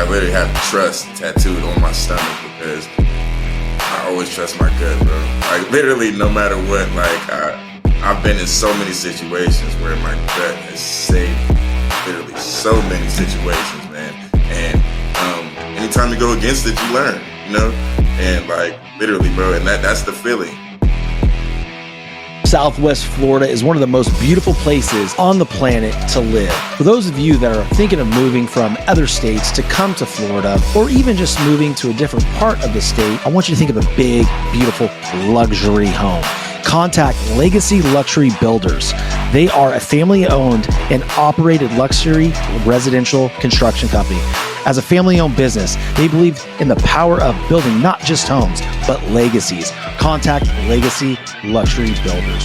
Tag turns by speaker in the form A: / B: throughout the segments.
A: literally have trust tattooed on my stomach because I always trust my gut, bro. Like literally, no matter what, I've been in so many situations where my gut has saved literally so many situations, man. And anytime you go against it, you learn, and like literally, bro. And that's the feeling.
B: Southwest Florida is one of the most beautiful places on the planet to live. For those of you that are thinking of moving from other states to come to Florida, or even just moving to a different part of the state, I want you to think of a big, beautiful luxury home. Contact Legacy Luxury Builders. They are a family-owned and operated luxury residential construction company. As a family-owned business, they believe in the power of building not just homes, but legacies. Contact Legacy Luxury Builders.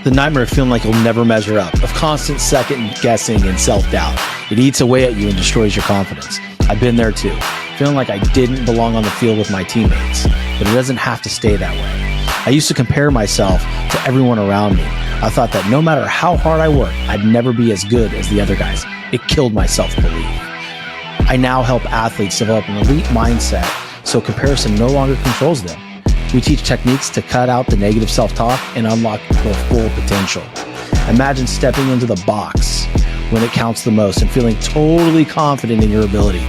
B: The nightmare of feeling like you'll never measure up, of constant second guessing and self-doubt. It eats away at you and destroys your confidence. I've been there too, feeling like I didn't belong on the field with my teammates, but it doesn't have to stay that way. I used to compare myself to everyone around me. I thought that no matter how hard I worked, I'd never be as good as the other guys. It killed my self-belief. I now help athletes develop an elite mindset so comparison no longer controls them. We teach techniques to cut out the negative self-talk and unlock their full potential. Imagine stepping into the box when it counts the most and feeling totally confident in your ability,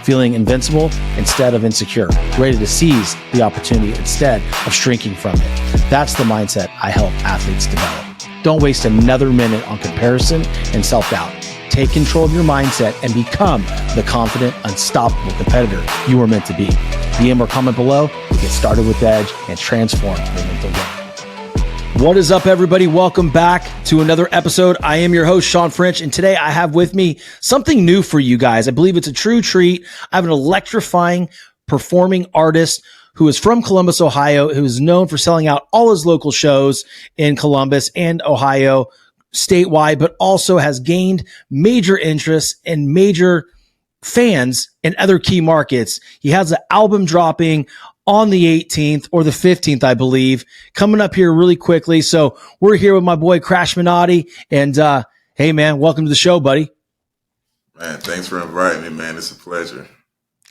B: feeling invincible instead of insecure, ready to seize the opportunity instead of shrinking from it. That's the mindset I help athletes develop. Don't waste another minute on comparison and self-doubt. Take control of your mindset and become the confident, unstoppable competitor you were meant to be. DM or comment below to get started with the Edge and transform your mental game. What is up, everybody? Welcome back to another episode. I am your host, Shawn French, and today I have with me something new for you guys. I believe it's a true treat. I have an electrifying performing artist who is from Columbus, Ohio, who is known for selling out all his local shows in Columbus and Ohio, statewide, but also has gained major interest and major fans in other key markets. He has an album dropping on the 18th or the 15th, I believe, coming up here really quickly. So we're here with my boy Krash Minati, and hey man, welcome to the show, buddy.
A: Man, thanks for inviting me, man. It's a pleasure.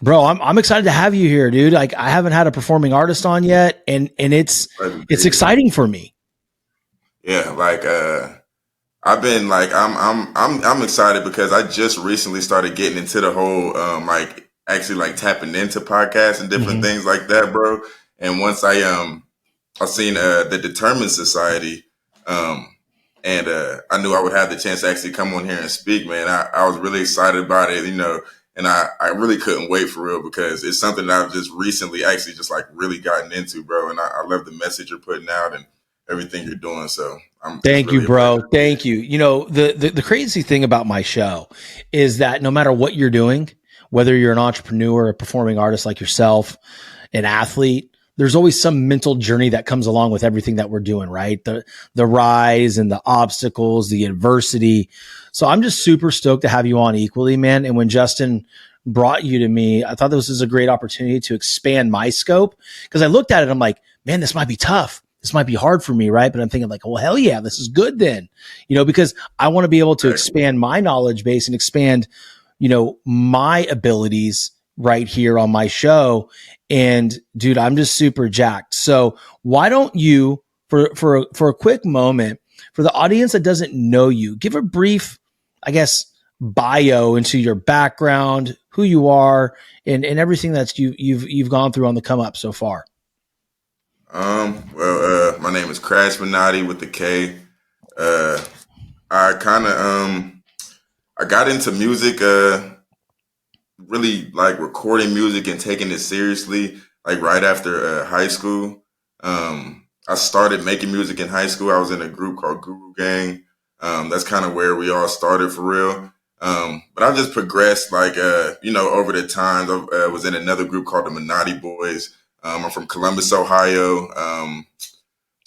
B: Bro, I'm excited to have you here, dude. Like, I haven't had a performing artist on yet, and it's exciting for me.
A: Yeah, I've been I'm excited because I just recently started getting into the whole actually tapping into podcasts and different things like that, bro. And once I seen the Determined Society, and I knew I would have the chance to actually come on here and speak, man. I was really excited about it, and I really couldn't wait for real because it's something that I've just recently actually just really gotten into, bro. And I love the message you're putting out and everything you're doing. So
B: thank you, bro. Thank you. The crazy thing about my show is that no matter what you're doing, whether you're an entrepreneur, a performing artist like yourself, an athlete, there's always some mental journey that comes along with everything that we're doing, right? The rise and the obstacles, the adversity. So I'm just super stoked to have you on equally, man. And when Justin brought you to me, I thought this was a great opportunity to expand my scope because I looked at it. I'm like, man, this might be tough. This might be hard for me, right? But I'm thinking well, hell yeah, this is good then, because I want to be able to expand my knowledge base and expand, my abilities right here on my show. And dude, I'm just super jacked. So why don't you, for a quick moment, for the audience that doesn't know you, give a brief, I guess, bio into your background, who you are, and everything that's you've gone through on the come up so far.
A: My name is Krash Minati with the K. I got into music, really recording music and taking it seriously, right after high school. I started making music in high school. I was in a group called Guru Gang. That's kind of where we all started for real. But I've just progressed, over the times. I was in another group called the Minati Boys. I'm from Columbus, Ohio,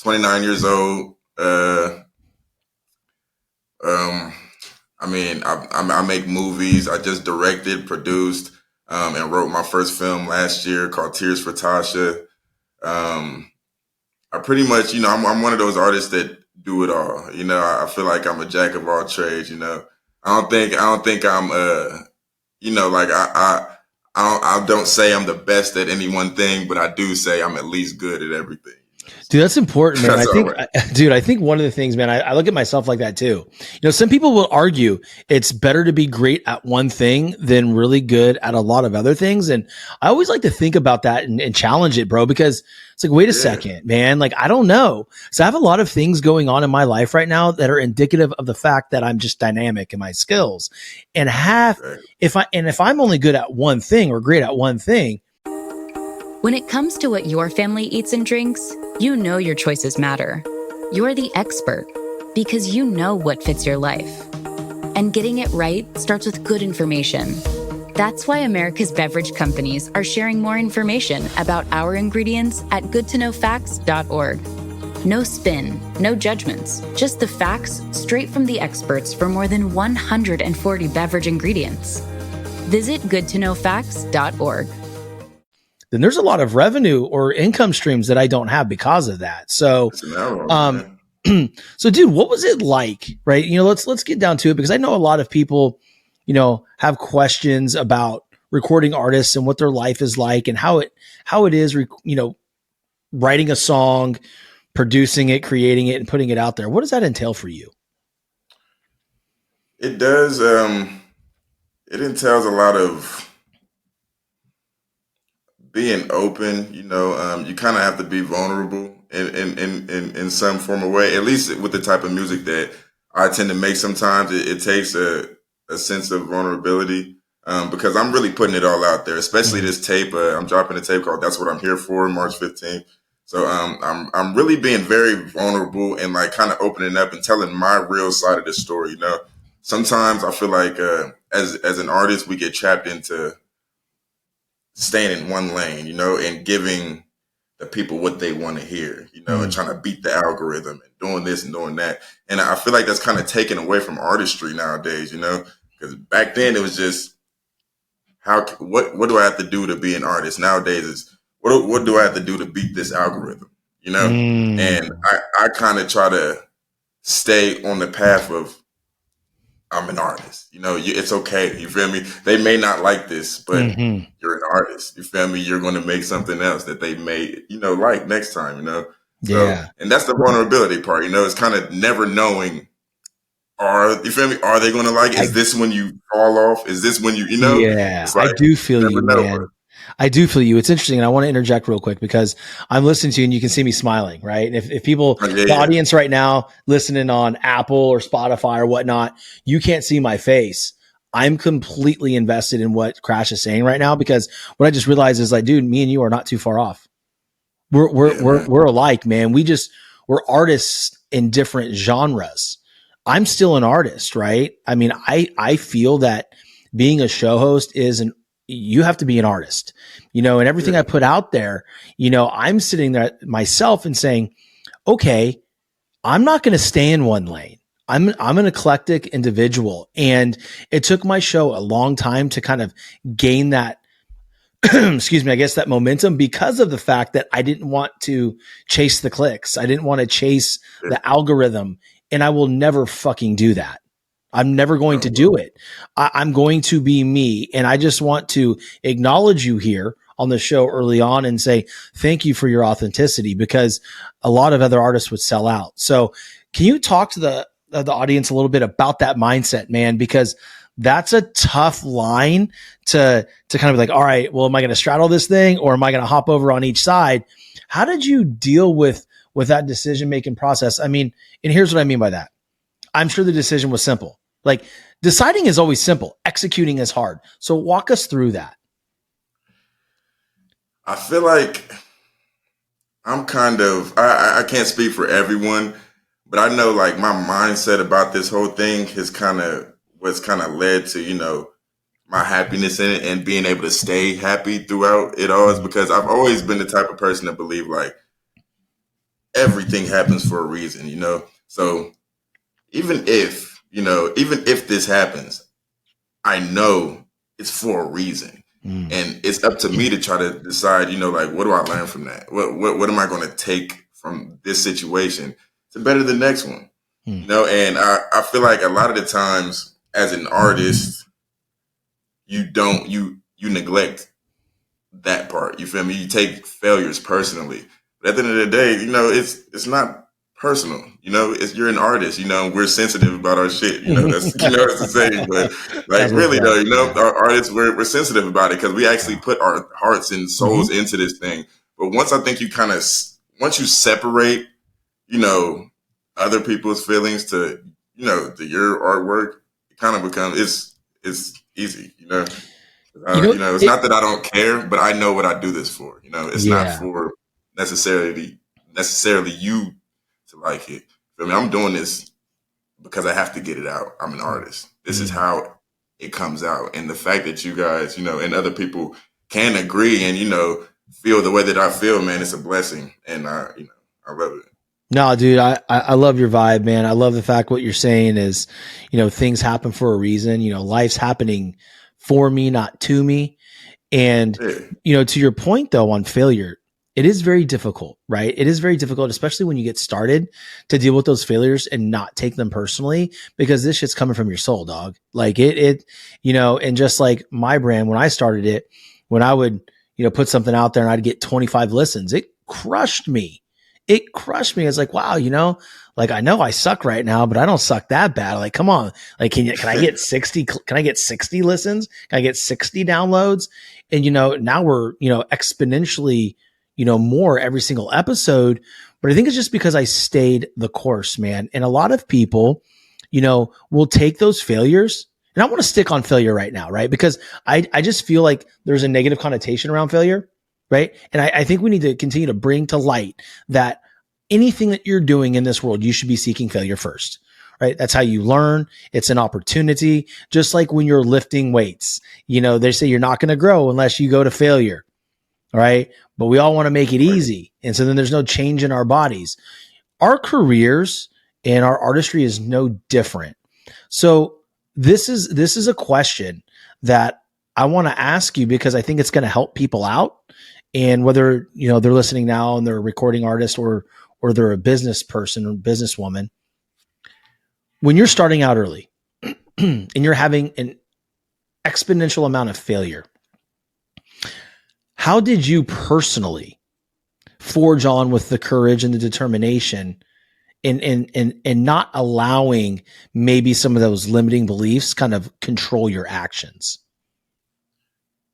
A: 29 years old. I make movies. I just directed, produced, and wrote my first film last year called Tears for Tasha. I pretty much, I'm one of those artists that do it all. I feel like I'm a jack of all trades. I don't think I'm, I don't say I'm the best at any one thing, but I do say I'm at least good at everything.
B: Dude, that's important, man.
A: That's all right.
B: I think one of the things, man, I look at myself like that too. Some people will argue it's better to be great at one thing than really good at a lot of other things. And I always like to think about that and challenge it, bro, because it's like, wait a second, man. Like, I don't know. So I have a lot of things going on in my life right now that are indicative of the fact that I'm just dynamic in my skills. And if I'm only good at one thing or great at one thing.
C: When it comes to what your family eats and drinks, you know your choices matter. You're the expert because you know what fits your life. And getting it right starts with good information. That's why America's beverage companies are sharing more information about our ingredients at goodtoknowfacts.org. No spin, no judgments, just the facts straight from the experts for more than 140 beverage ingredients. Visit goodtoknowfacts.org.
B: Then there's a lot of revenue or income streams that I don't have because of that. So, so dude, what was it like, right? Let's get down to it, because I know a lot of people, have questions about recording artists and what their life is like and how it is, writing a song, producing it, creating it, and putting it out there. What does that entail for you?
A: It does. It entails a lot of being open. You kind of have to be vulnerable in some form of way, at least with the type of music that I tend to make. Sometimes it takes a sense of vulnerability, because I'm really putting it all out there, especially this tape. I'm dropping a tape called That's What I'm Here For, March 15th. So I'm really being very vulnerable and like kind of opening up and telling my real side of the story. Sometimes I feel like as an artist, we get trapped into staying in one lane, and giving the people what they want to hear, and trying to beat the algorithm and doing this and doing that. And I feel like that's kind of taken away from artistry nowadays, because back then it was just what do I have to do to be an artist? Nowadays it's what do I have to do to beat this algorithm, And I kind of try to stay on the path of I'm an artist. It's okay. You feel me? They may not like this, but you're an artist. You feel me? You're going to make something else that they may, like next time,
B: Yeah.
A: So, and that's the vulnerability part, it's kind of never knowing, you feel me? Are they going to like, is this when you fall off? Is this when
B: Yeah,
A: it's like,
B: I do feel you, man. I do feel you. It's interesting. And I want to interject real quick because I'm listening to you and you can see me smiling, right? And if people, the audience right now listening on Apple or Spotify or whatnot, you can't see my face. I'm completely invested in what Krash is saying right now, because what I just realized is like, dude, me and you are not too far off. We're alike, man. We're artists in different genres. I'm still an artist, right? I mean, I feel that being a show host you have to be an artist, and everything I put out there, I'm sitting there myself and saying, okay, I'm not going to stay in one lane. I'm an eclectic individual. And it took my show a long time to kind of gain that, excuse me, I guess that momentum, because of the fact that I didn't want to chase the clicks. I didn't want to chase the algorithm, and I will never fucking do that. I'm never going to do it. I'm going to be me. And I just want to acknowledge you here on the show early on and say, thank you for your authenticity, because a lot of other artists would sell out. So can you talk to the audience a little bit about that mindset, man? Because that's a tough line to kind of be like, all right, well, am I going to straddle this thing or am I going to hop over on each side? How did you deal with that decision-making process? I mean, and here's what I mean by that. I'm sure the decision was simple. Like, deciding is always simple. Executing is hard. So walk us through that.
A: I feel like I'm I can't speak for everyone, but I know like my mindset about this whole thing has what's led to, my happiness in it and being able to stay happy throughout it all, is because I've always been the type of person to believe like everything happens for a reason, So even if this happens, I know it's for a reason. And it's up to me to try to decide, like, what do I learn from that? What am I going to take from this situation to better the next one? And I feel like a lot of the times as an artist, you you neglect that part. You feel me? You take failures personally. But at the end of the day, it's not personal. You're an artist. We're sensitive about our shit. That's it's the same. But like
B: That's what's
A: really
B: up,
A: though,
B: man.
A: our artists we're sensitive about it because we actually put our hearts and souls into this thing. But once I think once you separate, other people's feelings to your artwork, it kind of becomes it's easy. It's not that I don't care, but I know what I do this for. It's not
B: Yeah.
A: for necessarily you to like it. I'm doing this because I have to get it out. I'm an artist. This is how it comes out. And the fact that you guys, and other people can agree and, feel the way that I feel, man, it's a blessing. And I love it.
B: No, dude, I love your vibe, man. I love the fact what you're saying is, things happen for a reason. Life's happening for me, not to me. And, to your point though, on failure, it is very difficult, right? It is very difficult, especially when you get started, to deal with those failures and not take them personally, because this shit's coming from your soul, dog. Like and just like my brand, when I started it, when I would, put something out there and I'd get 25 listens, it crushed me. It's like, wow, like I know I suck right now, but I don't suck that bad. Like, come on. Like, can I get 60? Can I get 60 listens? Can I get 60 downloads? And, now we're, exponentially, more every single episode. But I think it's just because I stayed the course, man. And a lot of people, will take those failures. And I want to stick on failure right now, right? Because I just feel like there's a negative connotation around failure. Right. And I think we need to continue to bring to light that anything that you're doing in this world, you should be seeking failure first. Right. That's how you learn. It's an opportunity. Just like when you're lifting weights, they say you're not going to grow unless you go to failure. Right. But we all want to make it easy. And so then there's no change in our bodies. Our careers and our artistry is no different. So this is a question that I want to ask you because I think it's going to help people out. And whether, they're listening now and they're a recording artist or they're a business person or businesswoman, when you're starting out early and you're having an exponential amount of failure, how did you personally forge on with the courage and the determination and not allowing maybe some of those limiting beliefs kind of control your actions?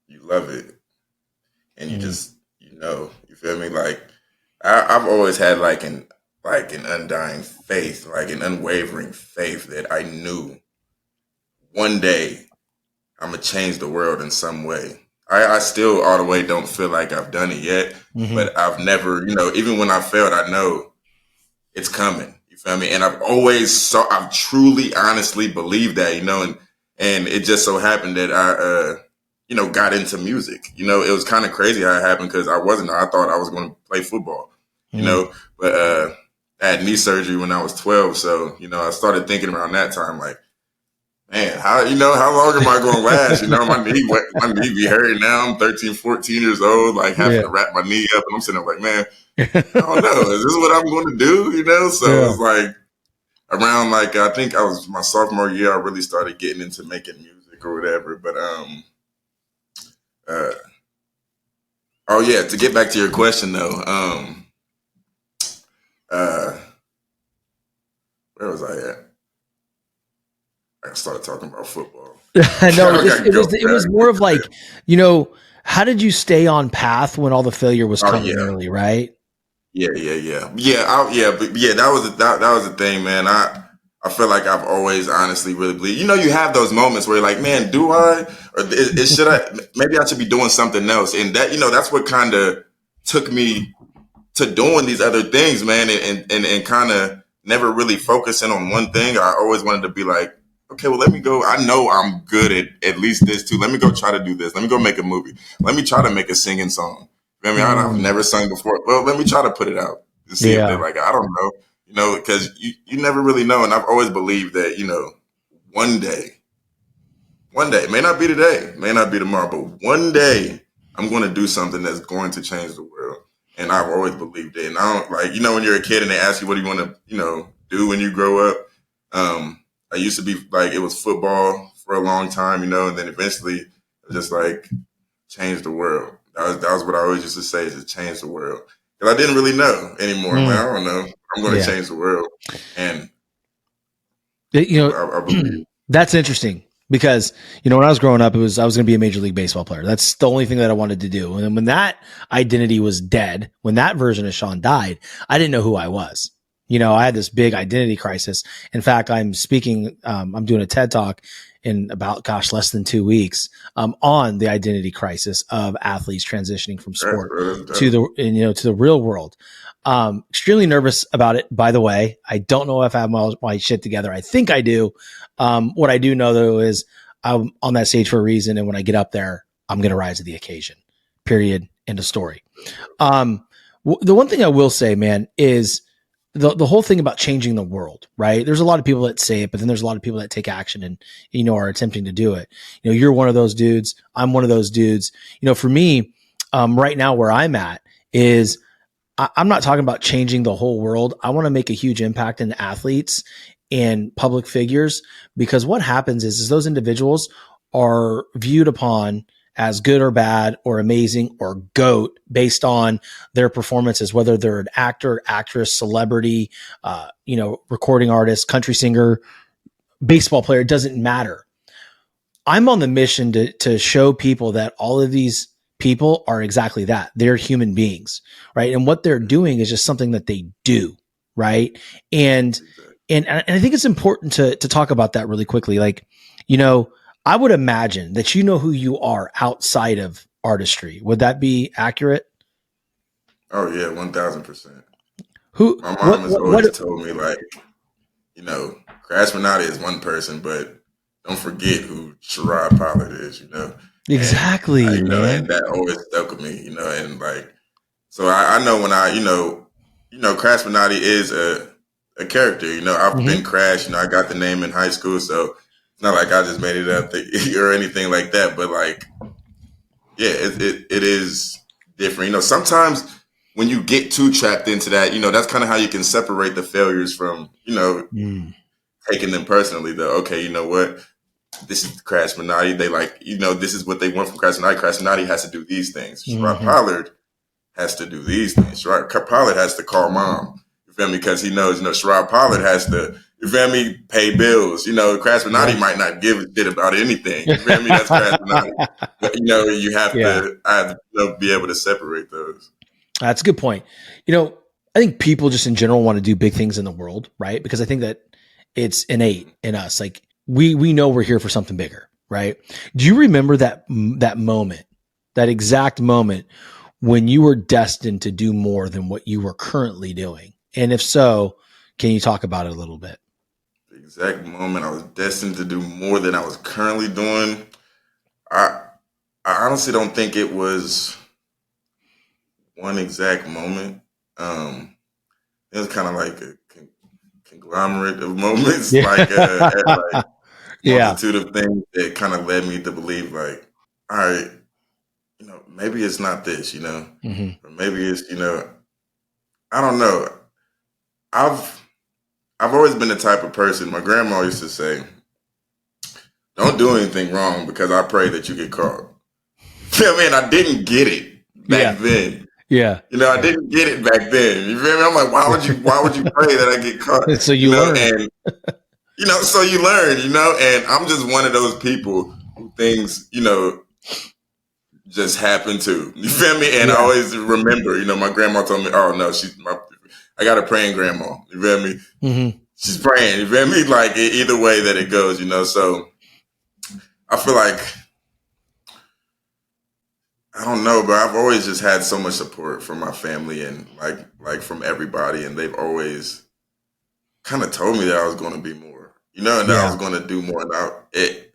A: You love it. And you just, you feel me? Like I've always had like an undying faith, like an unwavering faith that I knew one day I'm going to change the world in some way. I still all the way don't feel like I've done it yet, but I've never, even when I failed, I know it's coming. You feel me? And I've truly, honestly believed that, and it just so happened that I, got into music. It was kind of crazy how it happened because I thought I was going to play football, but I had knee surgery when I was 12. So, I started thinking around that time, like, man, how long am I going to last? My knee be hurting now. I'm 13, 14 years old, like having to wrap my knee up. And I'm sitting there like, man, I don't know. Is this what I'm going to do? So it's like around, like, I think I was my sophomore year, I really started getting into making music or whatever. But, to get back to your question though, where was I at? I started talking about football.
B: No, it was more of like, how did you stay on path when all the failure was coming early, right?
A: Yeah. That was the thing, man. I feel like I've always honestly really believed. You have those moments where you're like, man, do I? Or should I? Maybe I should be doing something else. And that, that's what kind of took me to doing these other things, man. And kind of never really focusing on one thing. I always wanted to be like, okay, well, let me go. I know I'm good at least this too. Let me go try to do this. Let me go make a movie. Let me try to make a singing song. I've never sung before. Well, let me try to put it out and see if they're like, I don't know, because you never really know. And I've always believed that, one day, it may not be today, may not be tomorrow, but one day I'm going to do something that's going to change the world. And I've always believed it. And I don't when you're a kid and they ask you, what do you want to, do when you grow up? I used to be like, it was football for a long time, and then eventually it was just like, change the world. That was what I always used to say, is to change the world. Because I didn't really know anymore. I'm like, I don't know. I'm going to change the world. And I believe.
B: That's interesting because, when I was growing up, I was going to be a Major League Baseball player. That's the only thing that I wanted to do. And then when that identity was dead, when that version of Shawn died, I didn't know who I was. I had this big identity crisis. In fact, I'm speaking, I'm doing a TED Talk in about, less than 2 weeks, on the identity crisis of athletes transitioning from sport to the real world. Extremely nervous about it, by the way. I don't know if I have my shit together. I think I do. What I do know, though, is I'm on that stage for a reason. And when I get up there, I'm going to rise to the occasion, period. End of story. The one thing I will say, man, is the whole thing about changing the world, right? There's a lot of people that say it, but then there's a lot of people that take action and, are attempting to do it. You're one of those dudes. I'm one of those dudes. For me, right now where I'm at is I'm not talking about changing the whole world. I want to make a huge impact in athletes and public figures, because what happens is those individuals are viewed upon as good or bad or amazing or GOAT based on their performances, whether they're an actor, actress, celebrity, recording artist, country singer, baseball player. It doesn't matter. I'm on the mission to show people that all of these people are exactly that. They're human beings, right? And what they're doing is just something that they do, right? And I think it's important to talk about that really quickly. Like, I would imagine that who you are outside of artistry. Would that be accurate?
A: Oh yeah, 1,000%.
B: Who?
A: My mom has always told me, like, Krash Minati is one person, but don't forget who Sherrod Pollard is.
B: Exactly,
A: and,
B: man.
A: And that always stuck with me. And like, so I know when Krash Minati is a character. I've been Krash. I got the name in high school, so it's not like I just made it up or anything like that. But like, yeah, it is different. Sometimes when you get too trapped into that, that's kind of how you can separate the failures from, taking them personally. Though, okay, you know what? This is Krash Minati. They like, this is what they want from Krash Minati. Krash Minati has to do these things. Sherrod Pollard has to do these things. Sherrod Pollard has to call mom. You feel me? Because he knows, Sherrod Pollard has to, you feel me, pay bills. Krash Minati might not give a shit about anything. You feel me? That's Krash Minati. But, you have to be able to separate those.
B: That's a good point. I think people just in general want to do big things in the world, right? Because I think that it's innate in us. Like, we know we're here for something bigger, right? Do you remember that moment, that exact moment when you were destined to do more than what you were currently doing? And if so, can you talk about it a little bit?
A: The exact moment I was destined to do more than I was currently doing, I honestly don't think it was one exact moment. It was kind of like a conglomerate of moments, like multitude of things that kind of led me to believe, like, all right, maybe it's not this, or maybe it's, I don't know. I've always been the type of person. My grandma used to say, "Don't do anything wrong because I pray that you get caught." I didn't get it back then.
B: Yeah.
A: I didn't get it back then. You feel me? I'm like, why would you pray that I get caught?
B: So you learn.
A: And so you learn, and I'm just one of those people who things, just happen to. You feel me? And I always remember, my grandma told me, oh no, I got a praying grandma. You feel me?
B: Mm-hmm.
A: She's praying. You feel me? Like either way that it goes, so I feel like, I don't know, but I've always just had so much support from my family and like from everybody, and they've always kind of told me that I was going to be more, and that I was going to do more. And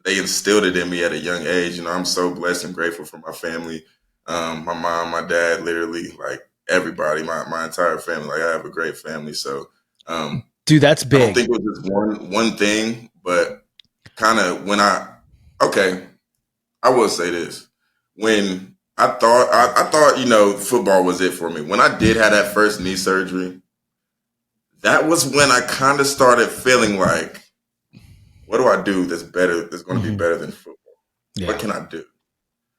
A: they instilled it in me at a young age. I'm so blessed and grateful for my family, my mom, my dad, literally like everybody, my entire family. Like I have a great family, so
B: dude, that's big.
A: I don't think it was just one thing, but kind of when I will say this. When I thought, football was it for me. When I did have that first knee surgery, that was when I kind of started feeling like, what do I do that's better, that's going to be better than football? Yeah. What can I do?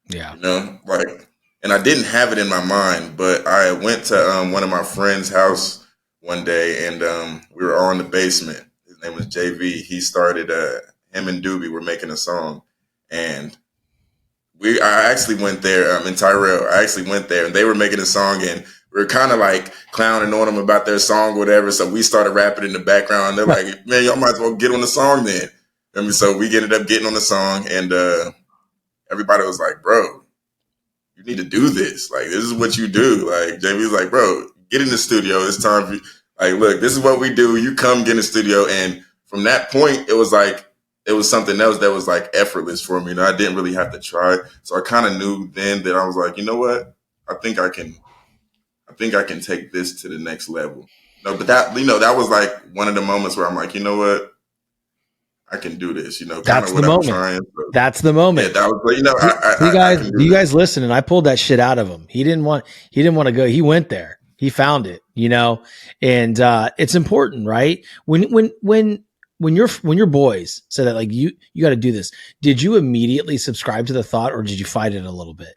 B: Yeah.
A: you know, like, and I didn't have it in my mind, but I went to one of my friend's house one day, and we were all in the basement. His name was JV. He started, him and Doobie were making a song, and I actually went there, and Tyrell, I actually went there, and they were making a song, and we were kind of like clowning on them about their song, whatever. So we started rapping in the background. They're like, "Man, y'all might as well get on the song then." I mean, so we ended up getting on the song, and everybody was like, "Bro, you need to do this. Like, this is what you do." Like, JV's like, "Bro, get in the studio. It's time for you. Like, look, this is what we do. You come get in the studio." And from that point, it was like, it was something else that was like effortless for me. You know, I didn't really have to try. So I kind of knew then that I was like, you know what? I think I can take this to the next level. No, but that, you know, that was like one of the moments where I'm like, you know what? I can do this, you know, kind
B: That's
A: of
B: the
A: what I'm
B: moment.
A: trying. So,
B: That's the
A: yeah,
B: moment.
A: that was, you know,
B: See,
A: I
B: guys,
A: can
B: you
A: do this.
B: guys listen, and I pulled that shit out of him. He didn't want to go. He went there. He found it, you know, and it's important, right? When your boys said that, like, you got to do this, did you immediately subscribe to the thought, or did you fight it a little bit?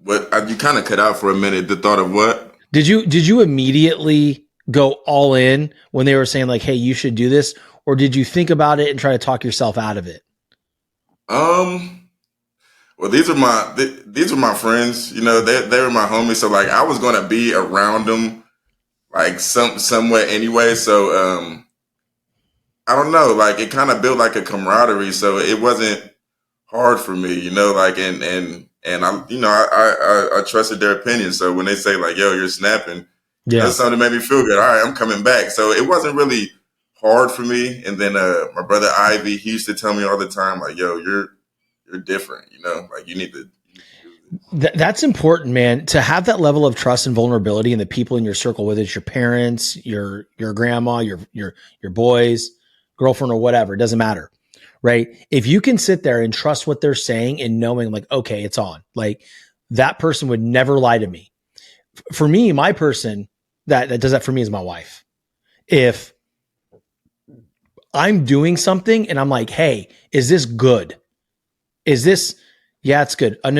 A: But you kind of cut out for a minute. The thought of what?
B: Did you immediately go all in when they were saying, like, hey, you should do this, or did you think about it and try to talk yourself out of it?
A: Um, well, these are my friends. You know, they were my homies. So like, I was gonna be around them like somewhere anyway. So I don't know. Like, it kind of built like a camaraderie. So it wasn't hard for me. You know, like, and I, you know, I trusted their opinion. So when they say like, "Yo, you're snapping,"
B: Yeah.
A: that's something that made me feel good. All right, I'm coming back. So it wasn't really hard for me. And then my brother Ivy, he used to tell me all the time, like, "Yo, you're different. You know, like you need to do this."
B: That's important, man, to have that level of trust and vulnerability in the people in your circle, whether it's your parents, your grandma, your boys, girlfriend, or whatever. It doesn't matter. Right. If you can sit there and trust what they're saying and knowing, like, okay, it's on, like, that person would never lie to me. For me, my person that does that for me is my wife. If I'm doing something and I'm like, hey, is this good? Is this, yeah, it's good. No.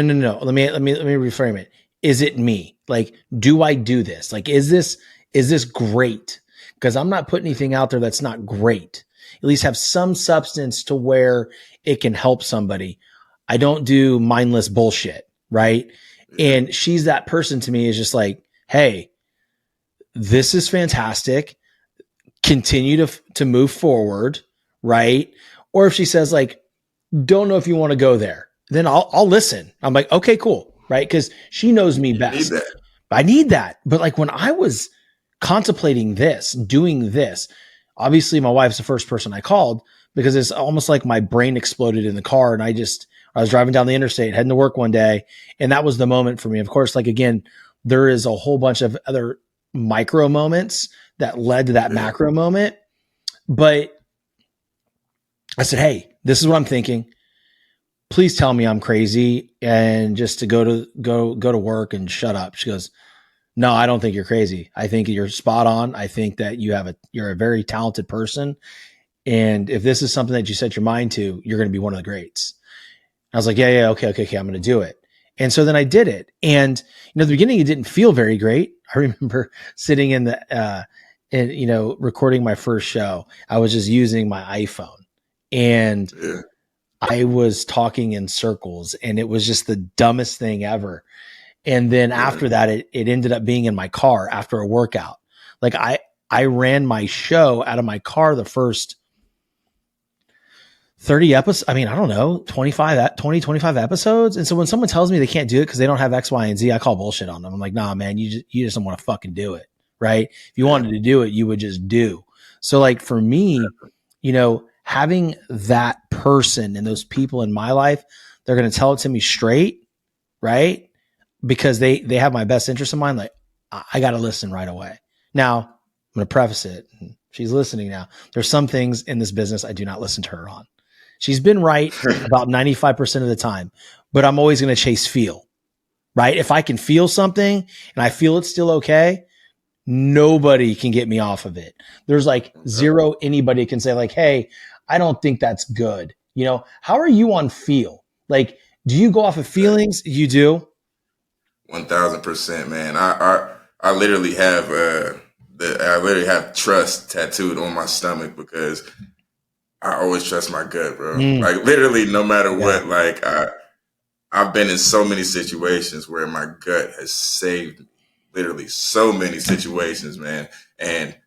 B: Let me reframe it. Is it me? Like, do I do this? Like, is this great? Because I'm not putting anything out there that's not great. At least have some substance to where it can help somebody. I don't do mindless bullshit, right?
A: Yeah,
B: And she's that person to me, is just like, hey, this is fantastic. Continue to move forward, right? Or if she says, like, don't know if you want to go there, then I'll listen. I'm like, okay, cool, right? Because she knows me
A: you need
B: best.
A: that.
B: I need that. But like, when I was contemplating this, doing this, obviously my wife's the first person I called, because it's almost like my brain exploded in the car, and I was driving down the interstate heading to work one day, and that was the moment for me. Of course, like, again, there is a whole bunch of other micro moments that led to that
A: Yeah,
B: macro moment. But I said, hey, this is what I'm thinking. Please tell me I'm crazy, and just to go to work and shut up. She goes, no, I don't think you're crazy. I think you're spot on. I think that you're a very talented person. And if this is something that you set your mind to, you're going to be one of the greats. I was like, yeah, okay. I'm going to do it. And so then I did it. And, at the beginning, it didn't feel very great. I remember sitting in the, and, recording my first show. I was just using my iPhone, and
A: yeah,
B: I was talking in circles, and it was just the dumbest thing ever. And then
A: yeah,
B: after that, it ended up being in my car after a workout. Like, I ran my show out of my car the first 30 episodes. I mean, I don't know, 25 episodes. And so when someone tells me they can't do it because they don't have X, Y, and Z, I call bullshit on them. I'm like, nah, man, you just don't want to fucking do it. Right. If you
A: yeah,
B: wanted to do it, you would just do. So like, for me, having that person and those people in my life, they're going to tell it to me straight. Right. Because they have my best interest in mind. Like, I got to listen right away. Now, I'm going to preface it. She's listening now. There's some things in this business I do not listen to her on. She's been right about 95% of the time, but I'm always going to chase feel, right? If I can feel something and I feel it's still okay, nobody can get me off of it. There's like zero anybody can say, like, hey, I don't think that's good. You know, how are you on feel? Like, do you go off of feelings? You do?
A: 1000%, man. I literally have I literally have trust tattooed on my stomach because I always trust my gut, bro.
B: Mm,
A: Like literally, no matter
B: yeah.
A: what. Like I've been in so many situations where my gut has saved me. Literally, so many situations, man. And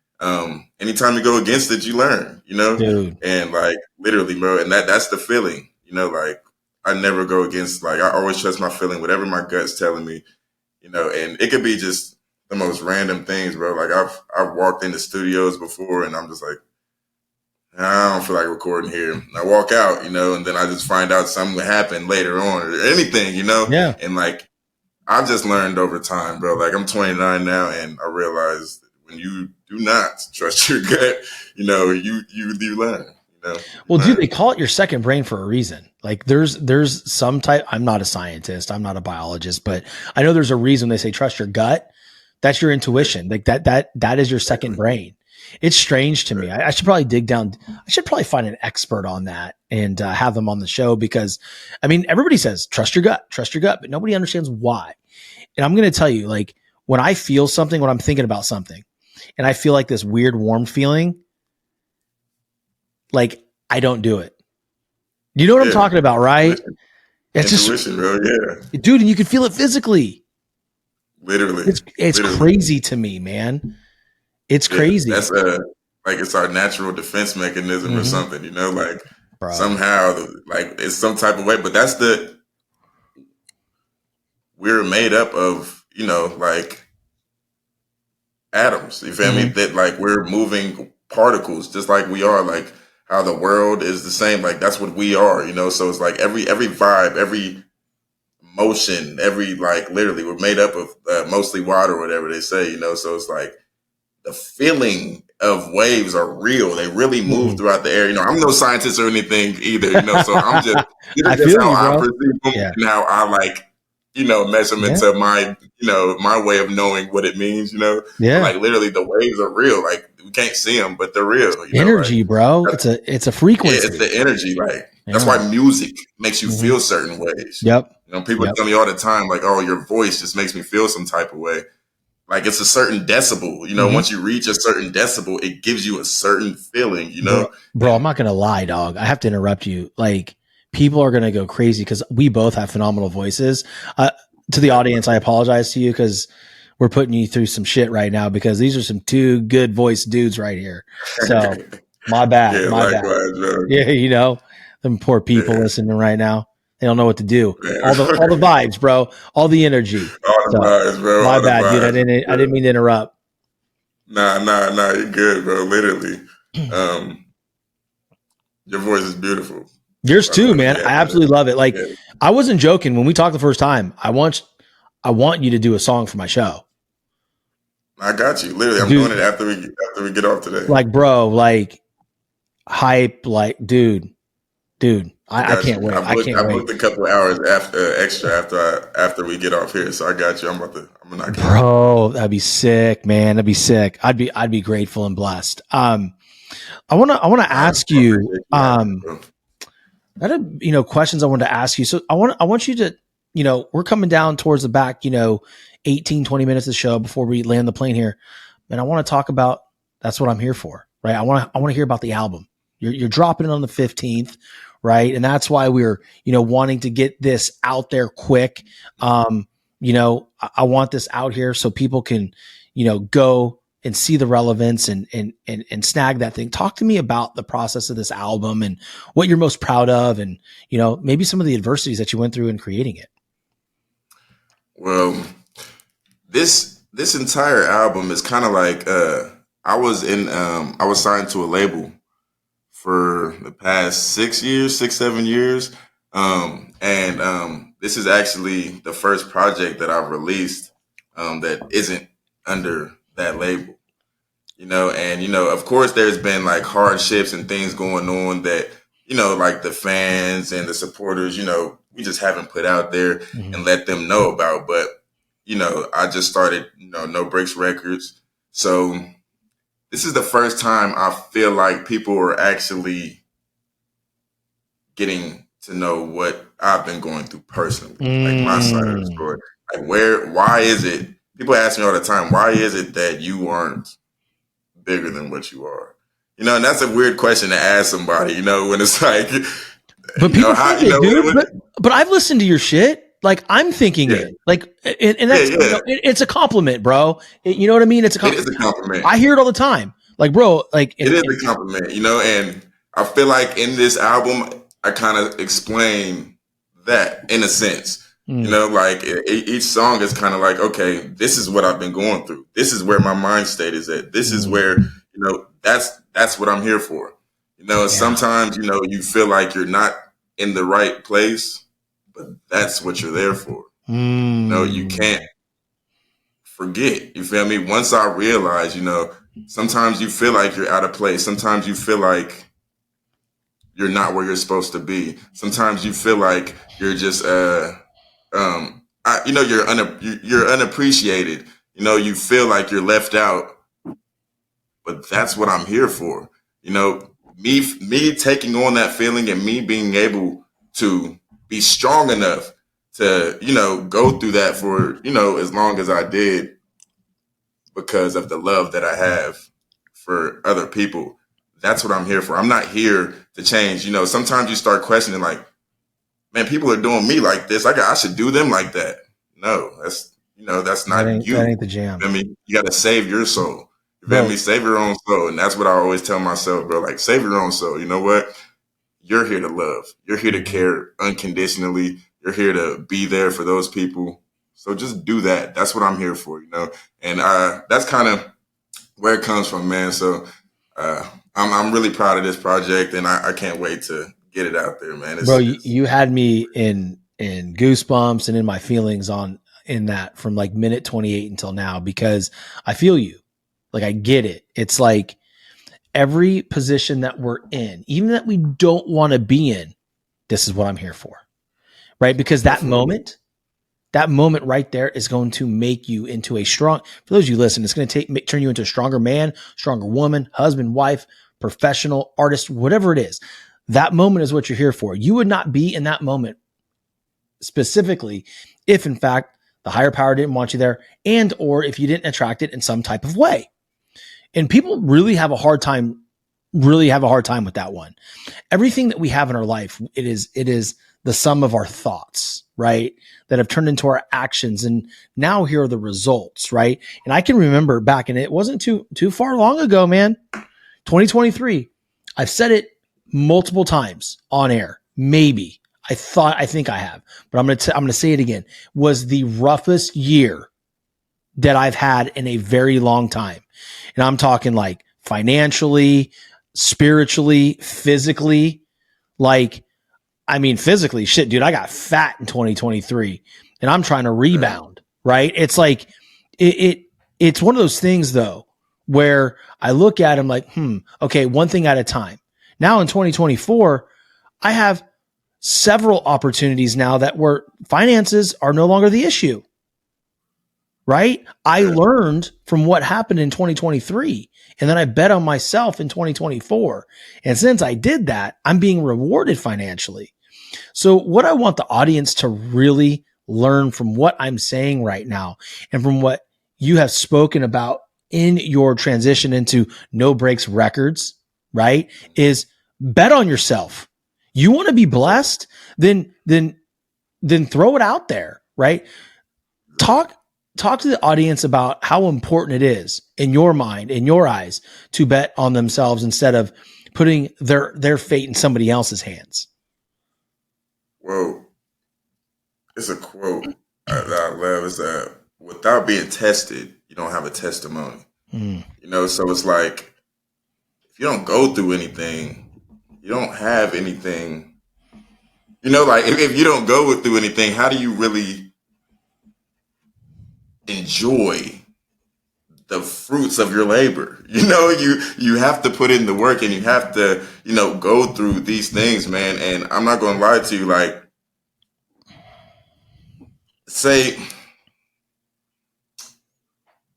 A: anytime you go against it, you learn. You know,
B: Dude.
A: and like literally, bro. And that's the feeling. You know, like I never go against. Like I always trust my feeling, whatever my gut's telling me. You know, and it could be just the most random things, bro. Like I've walked into studios before, and I'm just like, I don't feel like recording here. And I walk out, you know, and then I just find out something would happen later on or anything, you know?
B: Yeah.
A: And like, I've just learned over time, bro. Like, I'm 29 now, and I realize that when you do not trust your gut, you know, you learn, you know?
B: Well, dude,
A: Learn.
B: they call it your second brain for a reason. Like there's some type, I'm not a scientist, I'm not a biologist, but I know there's a reason they say trust your gut. That's your intuition. Like that is your second brain. It's strange to me. I should probably dig down. I should probably find an expert on that and have them on the show because, I mean, everybody says trust your gut, but nobody understands why. And I'm going to tell you, like, when I feel something, when I'm thinking about something, and I feel like this weird warm feeling, like I don't do it. You know what I'm talking about, right? It's
A: Intuition, bro. Yeah.
B: dude, and you can feel it physically.
A: Literally.
B: It's
A: Literally.
B: crazy to me, man. It's crazy.
A: That's like it's our natural defense mechanism or something, you know, like
B: Bro.
A: somehow like it's some type of way, but we're made up of, you know, like atoms, you feel me? That like we're moving particles just like we are, like how the world is the same, like that's what we are, you know? So it's like every vibe, every motion, every like literally we're made up of mostly water or whatever they say, you know? So it's like the feeling of waves are real. They really move throughout the air. You know, I'm no scientist or anything either, you know, so I'm just,
B: I
A: that's
B: feel
A: how
B: you,
A: I
B: bro.
A: perceive them
B: Yeah.
A: and how I like, you know, measurements of my, you know, my way of knowing what it means, you know,
B: Yeah.
A: But like literally the waves are real. Like we can't see them, but they're real. You
B: Energy,
A: know, like,
B: bro. It's a frequency.
A: it's the energy. Like that's why music makes you feel certain ways.
B: Yep.
A: You know, people tell me all the time, like, oh, your voice just makes me feel some type of way. Like it's a certain decibel, you know, once you reach a certain decibel, it gives you a certain feeling, you know?
B: Bro, I'm not going to lie, dog. I have to interrupt you. Like people are going to go crazy because we both have phenomenal voices. To the audience, I apologize to you because we're putting you through some shit right now because these are some two good voice dudes right here. So my bad.
A: Yeah,
B: my bad.
A: bro.
B: Yeah, you know, them poor people listening right now. They don't know what to do.
A: Man.
B: All the vibes, bro. All the energy.
A: All the vibes, bro.
B: My
A: all the
B: bad,
A: vibes,
B: dude. I didn't mean to interrupt.
A: Nah, you're good, bro. Literally. Your voice is beautiful.
B: Yours too, man. I absolutely love it. Like I wasn't joking when we talked the first time. I want you to do a song for my show.
A: I got you. Literally, I'm doing it after we get off today.
B: Like, bro, like hype, like, dude, I can't wait. I can't wait.
A: I booked a couple hours extra after we get off here, so I got you. I'm gonna knock it out.
B: Bro, that'd be sick, man. That'd be sick. I'd be grateful and blessed. I wanna ask you, questions I wanted to ask you. So I want you to, we're coming down towards the back, 18, 20 minutes of the show before we land the plane here. And I want to talk about, that's what I'm here for, right? I want to hear about the album. You're dropping it on the 15th, right? And that's why we're, wanting to get this out there quick. I want this out here so people can, go and see the relevance and snag that thing. Talk to me about the process of this album and what you're most proud of and, maybe some of the adversities that you went through in creating it.
A: Well, this entire album is kind of like, I was signed to a label for the past 7 years. This is actually the first project that I've released, that isn't under that label. Of course there's been like hardships and things going on that, like the fans and the supporters, we just haven't put out there and let them know about. But, I just started, No Breaks Records. So this is the first time I feel like people are actually getting to know what I've been going through personally, like my side of the story. Like why is it? People ask me all the time, why is it that you aren't bigger than what you are? And that's a weird question to ask somebody, when it's like,
B: but people think it, dude. But I've listened to your shit. Like I'm thinking it, like, and that's it's a compliment, bro. You know what I mean? It's a compliment.
A: It is a compliment.
B: I hear it all the time. Like, bro, like
A: it is a compliment, and I feel like in this album, I kind of explain that in a sense. Like each song is kind of like, okay, this is what I've been going through. This is where my mind state is at. This is where, that's what I'm here for. Sometimes, you feel like you're not in the right place, but that's what you're there for. You can't forget. You feel me? Once I realized, sometimes you feel like you're out of place. Sometimes you feel like you're not where you're supposed to be. Sometimes you feel like you're just, you're unappreciated. You feel like you're left out, but that's what I'm here for. Me taking on that feeling and me being able to be strong enough to, go through that for, as long as I did, because of the love that I have for other people. That's what I'm here for. I'm not here to change. Sometimes you start questioning, like, man, people are doing me like this. I should do them like that. No, that's not you.
B: That ain't the jam.
A: I mean, you got to save your soul. You feel me? Save your own soul. And that's what I always tell myself, bro. Like, save your own soul. You know what? You're here to love. You're here to care unconditionally. You're here to be there for those people. So just do that. That's what I'm here for, And that's kind of where it comes from, man. So I'm really proud of this project, and I can't wait to get it out there, man.
B: Bro, you had me in goosebumps and in my feelings in that from like minute 28 until now, because I feel you. Like, I get it. It's like every position that we're in, even that we don't want to be in, this is what I'm here for. Right? Because that moment right there is going to make you into a strong, for those of you listen, it's going to turn you into a stronger man, stronger woman, husband, wife, professional, artist, whatever it is. That moment is what you're here for. You would not be in that moment specifically if, in fact, the higher power didn't want you there, and or if you didn't attract it in some type of way. And people really have a hard time with that one. Everything that we have in our life, it is the sum of our thoughts, right? That have turned into our actions. And now here are the results, right? And I can remember back, and it wasn't too far long ago, man, 2023. I've said it multiple times on air. Maybe I think I have, but I'm going to say it again. Was the roughest year that I've had in a very long time. And I'm talking like financially, spiritually, physically. Like, I mean, physically, shit, dude, I got fat in 2023 and I'm trying to rebound, right? It's like, it's one of those things though, where I look at them like, okay, one thing at a time. Now in 2024, I have several opportunities now that where finances are no longer the issue, right? I learned from what happened in 2023, and then I bet on myself in 2024. And since I did that, I'm being rewarded financially. So what I want the audience to really learn from what I'm saying right now, and from what you have spoken about in your transition into No Breaks Records, right, is bet on yourself. You want to be blessed, then throw it out there, right? Talk to the audience about how important it is in your mind, in your eyes, to bet on themselves instead of putting their fate in somebody else's hands.
A: Well, it's a quote that I love. It's without being tested, you don't have a testimony. So it's like, if you don't go through anything, you don't have anything. Like if you don't go through anything, how do you really enjoy the fruits of your labor? You have to put in the work, and you have to, go through these things, man. And I'm not going to lie to you, like, say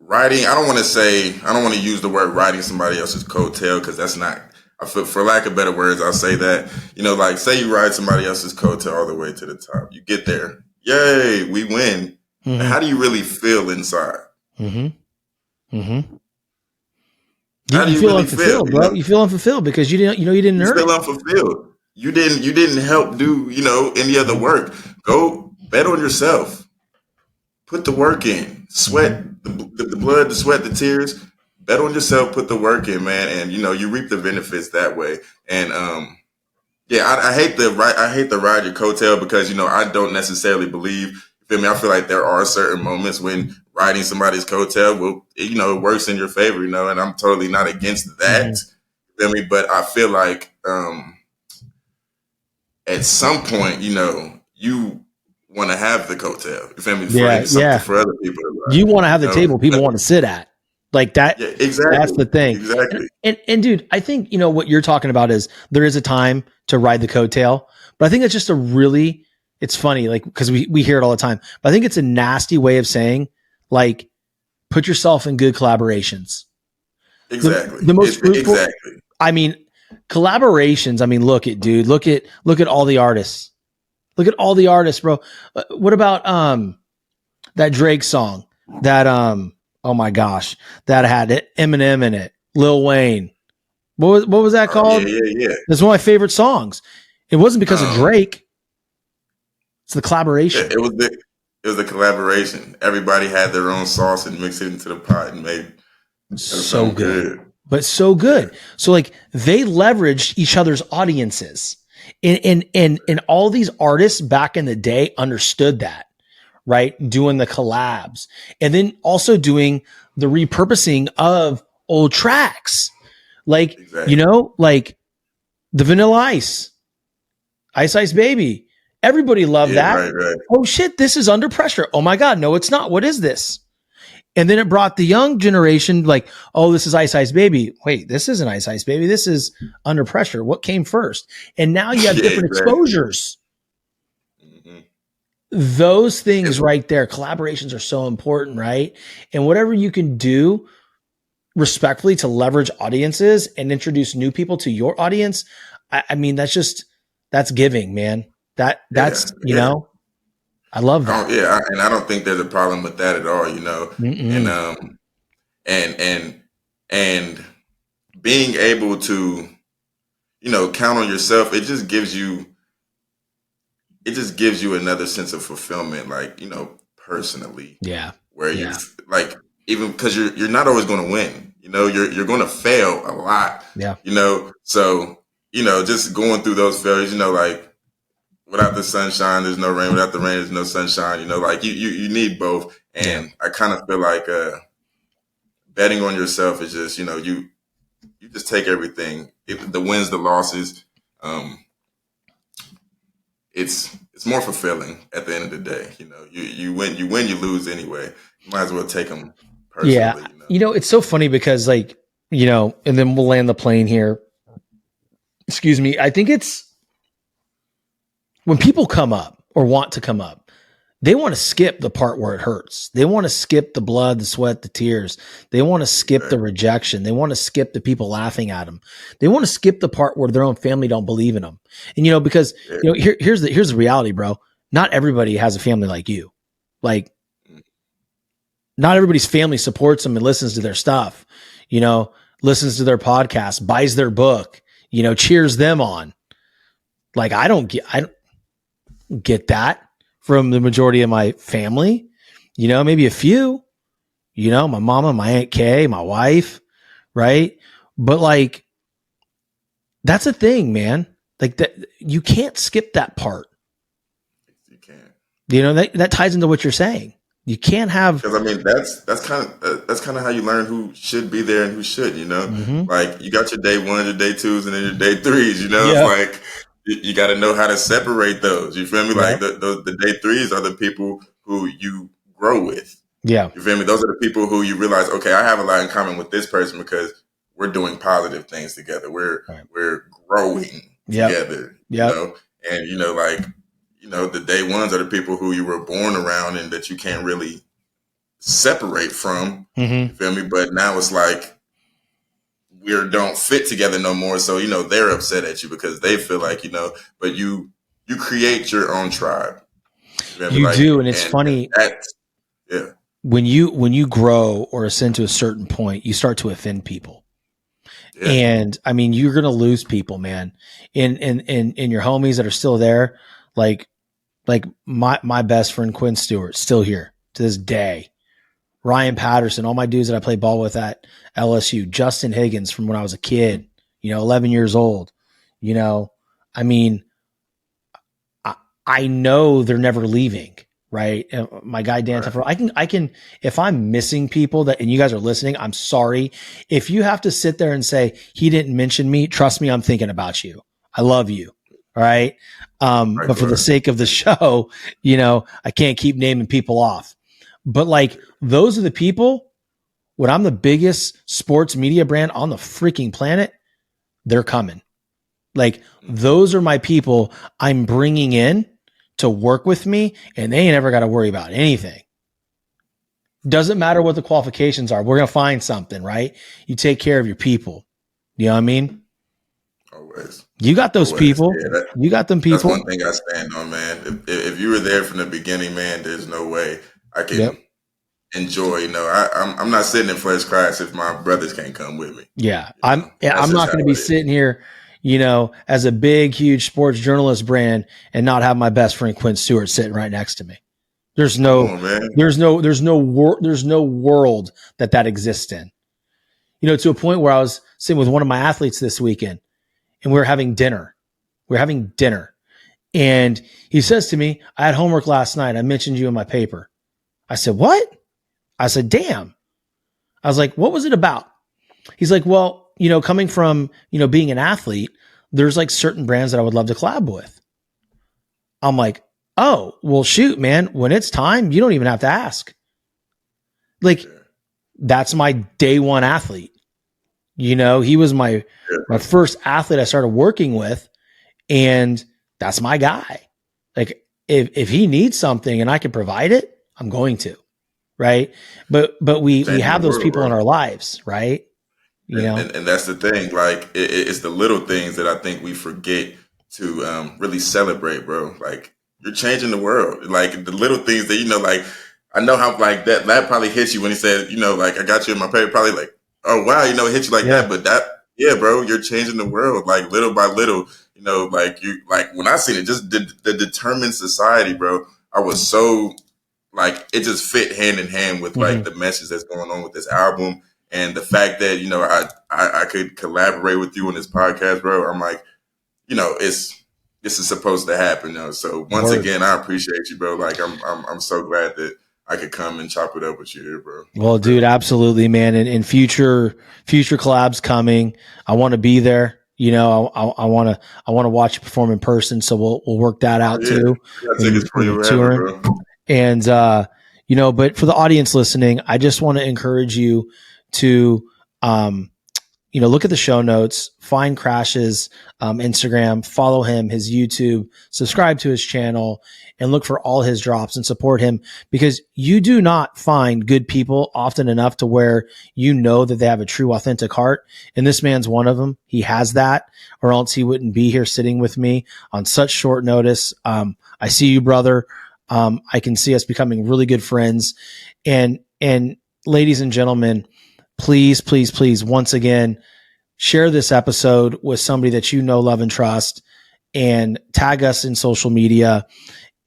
A: writing, I don't want to use the word riding somebody else's coattail, because that's not I feel, for lack of better words, I'll say that, like say you ride somebody else's coattail all the way to the top. You get there. Yay, we win.
B: Mm-hmm.
A: How do you really feel inside?
B: Mm-hmm. Mm-hmm.
A: How do
B: You
A: you
B: feel
A: really
B: unfulfilled,
A: feel?
B: bro. You feel unfulfilled because you didn't
A: You
B: earn
A: feel
B: it.
A: unfulfilled. You didn't help do, any other work. Go bet on yourself. Put the work in. Sweat the blood, the sweat, the tears. Bet on yourself. Put the work in, man, and you reap the benefits that way. And yeah, I hate the ride your coattail because I don't necessarily believe. You feel me? I feel like there are certain moments when riding somebody's coattail will it works in your favor. And I'm totally not against that. You feel me? But I feel like at some point, you want to have the coattail. You feel me? For something for other people to ride.
B: You want to have the table people want to sit at. Like that.
A: Yeah, exactly.
B: That's the thing.
A: Exactly.
B: And dude, I think, what you're talking about is there is a time to ride the coattail, but I think it's just it's funny, like, because we hear it all the time, but I think it's a nasty way of saying, like, put yourself in good collaborations.
A: Exactly.
B: The most fruitful,
A: exactly.
B: I mean, collaborations. I mean, look at all the artists. Look at all the artists, bro. What about that Drake song that oh my gosh, that had Eminem in it, Lil Wayne. What was that called?
A: Yeah.
B: It's one of my favorite songs. It wasn't because of Drake. It's the collaboration.
A: It was the collaboration. Everybody had their own sauce and mixed it into the pot and made
B: so good. But so good. So like they leveraged each other's audiences. And all these artists back in the day understood that, right? Doing the collabs and then also doing the repurposing of old tracks. Like, like the Vanilla Ice Baby. Everybody loved that.
A: Right.
B: Oh shit, this is Under Pressure. Oh my God, no, it's not. What is this? And then it brought the young generation like, oh, this is Ice Baby. Wait, this isn't Ice Baby. This is Under Pressure. What came first? And now you have different exposures. Mm-hmm. Those things right there, collaborations are so important, right? And whatever you can do respectfully to leverage audiences and introduce new people to your audience, I mean, that's giving, man. That's I love that.
A: And I don't think there's a problem with that at all, and being able to, count on yourself, it just gives you another sense of fulfillment, like, personally.
B: Yeah.
A: Where you like, even because you're not always going to win, you're going to fail a lot.
B: Yeah.
A: So, just going through those failures, like, without the sunshine, there's no rain. Without the rain, there's no sunshine. Like you need both. And I kind of feel like betting on yourself is just, you just take everything, the wins, the losses. It's more fulfilling at the end of the day. You win, you lose anyway. You might as well take them personally.
B: Yeah. It's so funny because like, and then we'll land the plane here. Excuse me. I think it's, when people come up or want to come up, they want to skip the part where it hurts. They want to skip the blood, the sweat, the tears. They want to skip the rejection. They want to skip the people laughing at them. They want to skip the part where their own family don't believe in them. And because here's the reality, bro. Not everybody has a family like you. Like, not everybody's family supports them and listens to their stuff. Listens to their podcast, buys their book. Cheers them on. Like, I don't get that from the majority of my family, maybe a few, my mama, my Aunt Kay, my wife, right? But like, that's a thing, man. Like that, you can't skip that part.
A: You can't.
B: That ties into what you're saying. You can't have,
A: because I mean that's kind of how you learn who should be there and who should.
B: Mm-hmm.
A: Like you got your day ones, your day twos, and then your day threes. It's like, you got to know how to separate those. You feel me? Yeah. Like the day threes are the people who you grow with.
B: Yeah.
A: You feel me? Those are the people who you realize, okay, I have a lot in common with this person because we're doing positive things together. We're growing together.
B: Yeah.
A: And the day ones are the people who you were born around and that you can't really separate from.
B: Mm-hmm.
A: You feel me? But now it's like don't fit together no more. So, they're upset at you because they feel like, but you create your own tribe.
B: You do. And it's funny.
A: Yeah.
B: When you grow or ascend to a certain point, you start to offend people. Yeah. And I mean, you're going to lose people, man. In your homies that are still there, like my best friend, Quinn Stewart, still here to this day. Ryan Patterson, all my dudes that I played ball with at LSU, Justin Higgins from when I was a kid, 11 years old, I mean, I know they're never leaving. Right. My guy, Dan, right. I can, if I'm missing people and you guys are listening, I'm sorry. If you have to sit there and say, he didn't mention me, trust me, I'm thinking about you. I love you. All right. But for the sake of the show, I can't keep naming people off, but like, those are the people when I'm the biggest sports media brand on the freaking planet, they're coming. Like, those are my people I'm bringing in to work with me, and they ain't ever got to worry about anything. Doesn't matter what the qualifications are. We're going to find something, right? You take care of your people. You know what I mean?
A: Always.
B: You got those people. Yeah, you got them people.
A: That's one thing I stand on, man. If you were there from the beginning, man, there's no way I can enjoy. I'm not sitting in first class if my brothers can't come with me.
B: Yeah. I'm not going to be sitting here, as a big, huge sports journalist brand and not have my best friend Quinn Stewart sitting right next to me. There's no world that exists in, to a point where I was sitting with one of my athletes this weekend and we were having dinner. And he says to me, I had homework last night. I mentioned you in my paper. I said, what? I said, damn. I was like, what was it about? He's like, well, coming from, being an athlete, there's like certain brands that I would love to collab with. I'm like, oh, well, shoot, man, when it's time, you don't even have to ask. Like, that's my day one athlete. He was my first athlete I started working with, and that's my guy. Like, if he needs something and I can provide it, I'm going to, right? But we have those people in our lives, right?
A: And that's the thing. Like, it's the little things that I think we forget to really celebrate, bro. Like, you're changing the world. Like, the little things that, like, I know how, like, that probably hits you when he said, like, I got you in my paper, probably like, oh, wow, it hit you like that. But bro, you're changing the world, like, little by little, like, when I seen it, just the determined society, bro, I was so, like, it just fit hand in hand with, like, the message that's going on with this album. And the fact that, I could collaborate with you on this podcast, bro, I'm like, this is supposed to happen. So once again, I appreciate you, bro. Like, I'm so glad that I could come and chop it up with you here, bro.
B: Well, dude, absolutely, man. And future collabs coming. I want to be there. I want to watch you perform in person. So we'll work that out too.
A: Tickets for you, bro.
B: And, but for the audience listening, I just want to encourage you to, look at the show notes, find Krash's Instagram, follow him, his YouTube, subscribe to his channel, and look for all his drops and support him, because you do not find good people often enough to where that they have a true, authentic heart. And this man's one of them. He has that, or else he wouldn't be here sitting with me on such short notice. I see you, brother. I can see us becoming really good friends. And ladies and gentlemen, please, please, please, once again, share this episode with somebody that love, and trust, and tag us in social media.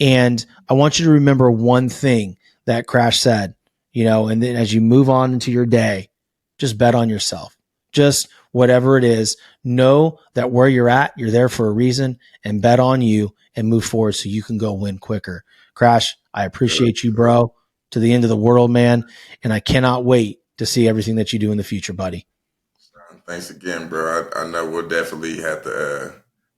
B: And I want you to remember one thing that Krash said, and then as you move on into your day, just bet on yourself. Just whatever it is, know that where you're at, you're there for a reason, and bet on you and move forward so you can go win quicker. Krash, I appreciate you, bro, to the end of the world, man. And I cannot wait to see everything that you do in the future, buddy.
A: Thanks again, bro. I know we'll definitely have to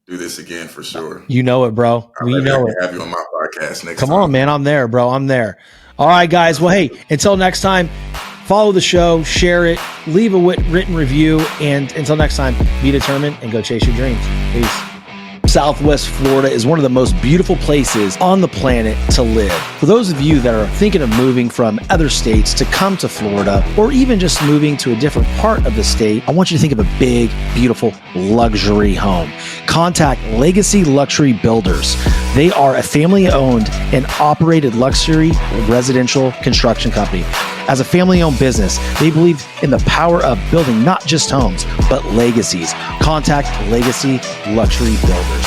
A: do this again for sure.
B: You know it, bro. We know it.
A: Have you on my podcast next time.
B: Come on, man. I'm there, bro. I'm there. All right, guys. Well, hey, until next time, follow the show, share it, leave a written review, and until next time, be determined and go chase your dreams. Peace. Southwest Florida is one of the most beautiful places on the planet to live. For those of you that are thinking of moving from other states to come to Florida, or even just moving to a different part of the state, I want you to think of a big, beautiful luxury home. Contact Legacy Luxury Builders. They are a family-owned and operated luxury residential construction company. As a family-owned business, they believe in the power of building not just homes, but legacies. Contact Legacy Luxury Builders.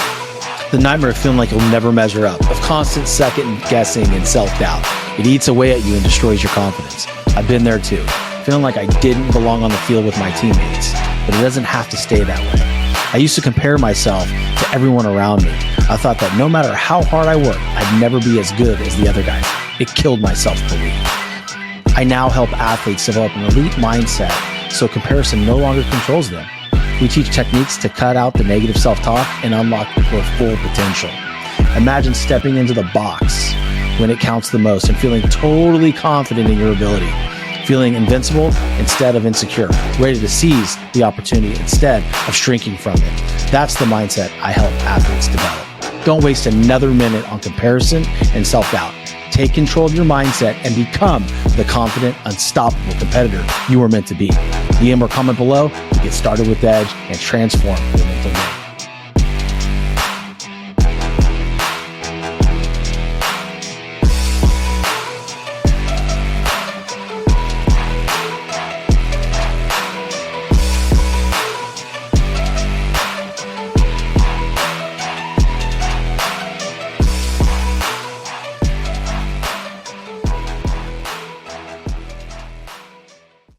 B: The nightmare of feeling like you'll never measure up, of constant second guessing and self-doubt. It eats away at you and destroys your confidence. I've been there too, feeling like I didn't belong on the field with my teammates, but it doesn't have to stay that way. I used to compare myself to everyone around me. I thought that no matter how hard I worked, I'd never be as good as the other guys. It killed my self-belief. I now help athletes develop an elite mindset so comparison no longer controls them. We teach techniques to cut out the negative self-talk and unlock their full potential. Imagine stepping into the box when it counts the most and feeling totally confident in your ability, feeling invincible instead of insecure, ready to seize the opportunity instead of shrinking from it. That's the mindset I help athletes develop. Don't waste another minute on comparison and self-doubt. Take control of your mindset and become the confident, unstoppable competitor you are meant to be. DM or comment below to get started with Edge and transform your mental